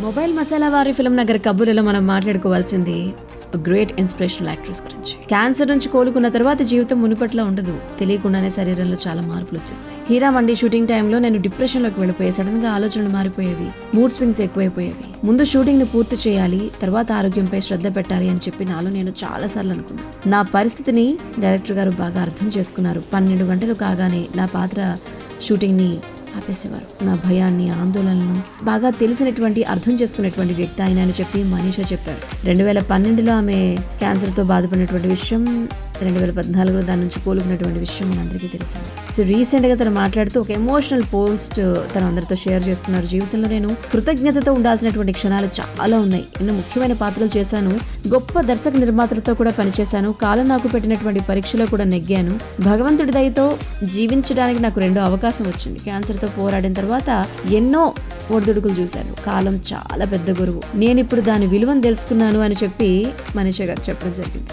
Mobile masala వారి film Nagar కబుర్లలో మనం మాట్లాడుకోవాల్సింది గ్రేట్ ఇన్స్పిరేషనల్ యాక్ట్రెస్ గురించి. క్యాన్సర్ నుంచి కోలుకున్న తర్వాత జీవితం మునుపట్లా ఉండదు. తెలియకుండానే శరీరంలో చాలా మార్పులు వచ్చేస్తాయి. హీరా మండి షూటింగ్ టైంలో నేను డిప్రెషన్ లోకి వెళ్ళిపోయి సడన్ గా ఆలోచనలు మారిపోయేవి, మూడ్ స్వింగ్స్ ఎక్కువైపోయేవి. ముందు షూటింగ్ ని పూర్తి చేయాలి, తర్వాత ఆరోగ్యంపై శ్రద్ధ పెట్టాలి అని చెప్పి నాలో నేను చాలా సార్లు అనుకున్నాను. నా పరిస్థితిని డైరెక్టర్ గారు బాగా అర్థం చేసుకున్నారు. 12 గంటలు కాగానే నా పాత్ర షూటింగ్ ని ఆపేసేవారు. నా భయాన్ని, ఆందోళనను బాగా తెలిసినటువంటి, అర్థం చేసుకునేటువంటి వ్యక్తి ఆయన అని చెప్పి మనీషా చెప్పారు. 2012లో ఆమె క్యాన్సర్తో బాధపడినటువంటి విషయం, 2014లో దాని నుంచి కోలుకున్నటువంటి విషయం మనందరికీ తెలిసింది. సో రీసెంట్గా తను మాట్లాడుతూ ఒక ఎమోషనల్ పోస్ట్ తన అందరితో షేర్ చేసుకున్నారు. జీవితంలో నేను కృతజ్ఞతతో ఉండాల్సినటువంటి క్షణాలు చాలా ఉన్నాయి. ఎన్నో ముఖ్యమైన పాత్రలు చేశాను, గొప్ప దర్శక నిర్మాతలతో కూడా పనిచేశాను, కాలం నాకు పెట్టినటువంటి పరీక్షలో కూడా నెగ్గాను. భగవంతుడి దయతో జీవించడానికి నాకు 2వ అవకాశం వచ్చింది. క్యాన్సర్తో పోరాడిన తర్వాత ఎన్నో ఒడిదుడుకులు చూశాను. కాలం చాలా పెద్ద గురువు. నేను ఇప్పుడు దాని విలువను తెలుసుకున్నాను అని చెప్పి మనీషా గారు చెప్పడం జరిగింది.